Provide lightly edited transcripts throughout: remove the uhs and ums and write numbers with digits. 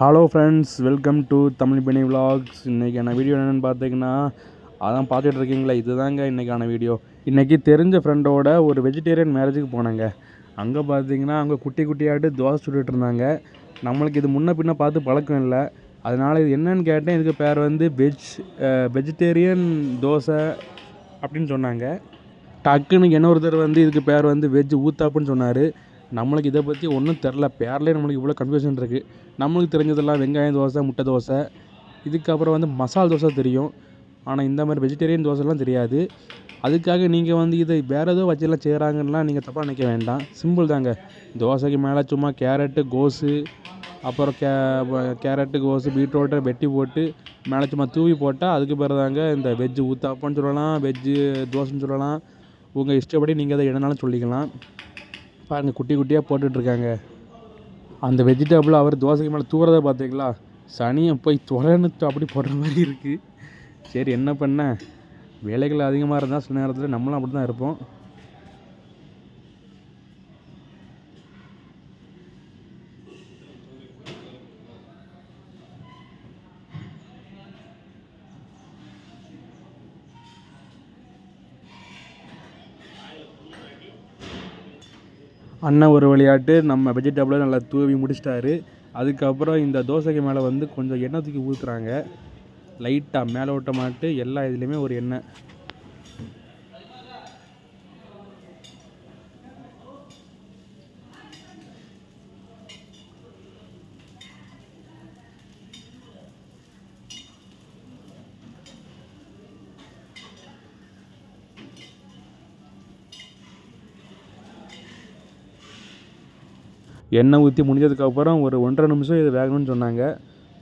Hello friends, welcome to Tamil Benny vlogs. இன்றைக்கான video என்னென்னு பார்த்தீங்கன்னா, அதான் பார்த்துட்டு இருக்கீங்களா, இதுதாங்க இன்றைக்கான வீடியோ. இன்றைக்கி தெரிஞ்ச ஃப்ரெண்டோட ஒரு வெஜிடேரியன் மேரேஜுக்கு போனாங்க. அங்கே பார்த்தீங்கன்னா அவங்க குட்டி குட்டியாட்டு தோசை சுட்டுட்டு இருந்தாங்க. நம்மளுக்கு இது முன்ன பின்ன பார்த்து பழக்கம் இல்லை. அதனால் இது என்னன்னு கேட்டேன். இதுக்கு பேர் வந்து வெஜிடேரியன் தோசை அப்படின்னு சொன்னாங்க. டக்குன்னு இன்னொருத்தர் வந்து இதுக்கு பேர் வந்து வெஜ் ஊத்தாப்புன்னு சொன்னார். நம்மளுக்கு இதை பற்றி ஒன்றும் தெரில. பேர்லேயே நம்மளுக்கு இவ்வளோ கன்ஃபியூஷன் இருக்குது. நம்மளுக்கு தெரிஞ்சதெல்லாம் வெங்காயம் தோசை, முட்டை தோசை, இதுக்கப்புறம் வந்து மசால் தோசை தெரியும். ஆனால் இந்த மாதிரி வெஜிடேரியன் தோசைலாம் தெரியாது. அதுக்காக நீங்கள் வந்து இதை வேறு ஏதோ வச்செல்லாம் செய்கிறாங்கன்னா நீங்கள் தப்பாக நினைக்க வேண்டாம். சிம்பிள் தாங்க. தோசைக்கு மேலே சும்மா கேரட்டு, கோஸு, அப்புறம் கேரட்டு, கோஸு, பீட்ரூட்டை வெட்டி போட்டு மேலே சும்மா தூவி போட்டால் அதுக்கு பிறகு தாங்க இந்த வெஜ்ஜு ஊத்தாப்பன்னு சொல்லலாம், வெஜ்ஜு தோசைன்னு சொல்லலாம். உங்கள் இஷ்டப்படி நீங்கள் அதை என்னனாலும் சொல்லிக்கலாம். பாருங்கள், குட்டி குட்டியாக போட்டுட்ருக்காங்க. அந்த வெஜிடபிள் அவர் தோசைக்கு மேலே தூறதை பார்த்தீங்களா, சனியை போய் தொலைன்னு அப்படி போடுற மாதிரி இருக்குது. சரி, என்ன பண்ண, வேலைகள் அதிகமாக இருந்தால் சில நேரத்தில் நம்மளும் அப்படி தான் இருப்போம். அண்ணன் ஒரு விளையாட்டு நம்ம வெஜிடபிளை நல்லா தூவி முடிச்சிட்டாரு. அதுக்கப்புறம் இந்த தோசைக்கு மேலே வந்து கொஞ்சம் எண்ணெய் தூக்கி ஊற்றுறாங்க. லைட்டாக மேலே ஓட்ட மாட்டு எல்லா இதுலேயுமே ஒரு எண்ணெய். எண்ணெய் ஊற்றி முடிஞ்சதுக்கப்புறம் ஒரு 1.5 நிமிஷம் இது வேகணும்னு சொன்னாங்க.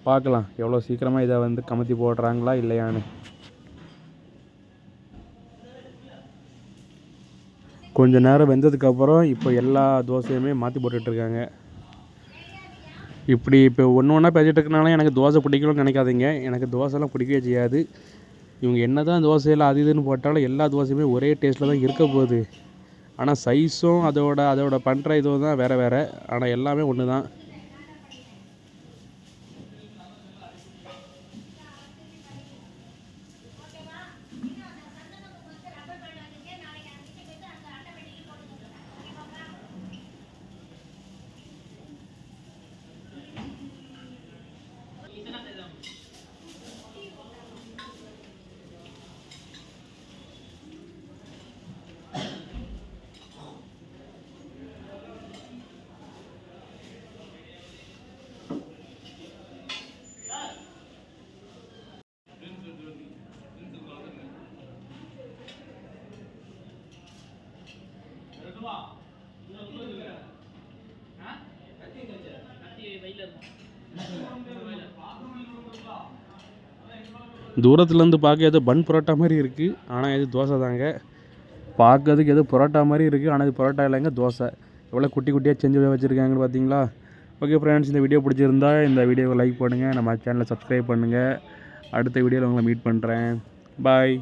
பார்க்கலாம் எவ்வளோ சீக்கிரமாக இதை வந்து கமத்தி போடுறாங்களா இல்லையான்னு. கொஞ்சம் நேரம் வெந்ததுக்கப்புறம் இப்போ எல்லா தோசையுமே மாற்றி போட்டுட்ருக்காங்க. இப்படி இப்போ ஒன்று ஒன்றா பேசிகிட்டு இருக்கனால எனக்கு தோசை பிடிக்கணும்னு நினைக்காதீங்க. எனக்கு தோசைலாம் பிடிக்கவே செய்யாது. இவங்க என்ன தான் தோசையில் அது இதுன்னு போட்டாலும் எல்லா தோசையுமே ஒரே டேஸ்ட்டில் தான் இருக்க போகுது. ஆனால் சைஸும் அதோட பண்ணுற இதுவும் தான் வேறு. ஆனால் எல்லாமே ஒன்று தான். தூரத்துலேருந்து பார்க்க ஏதோ பன் பரோட்டா மாதிரி இருக்குது. ஆனால் இது தோசை தாங்க. பார்க்கறதுக்கு ஏதோ பரோட்டா மாதிரி இருக்குது. ஆனால் இது பரோட்டா இல்லைங்க, தோசை. எவ்வளோ குட்டி குட்டியாக செஞ்சு வச்சுருக்காங்கன்னு பார்த்தீங்களா. ஓகே ஃப்ரெண்ட்ஸ், இந்த வீடியோ பிடிச்சிருந்தா இந்த வீடியோவை லைக் பண்ணுங்கள், நம்ம சேனலை சப்ஸ்கிரைப் பண்ணுங்கள். அடுத்த வீடியோவில் உங்களை மீட் பண்ணுறேன். பாய்.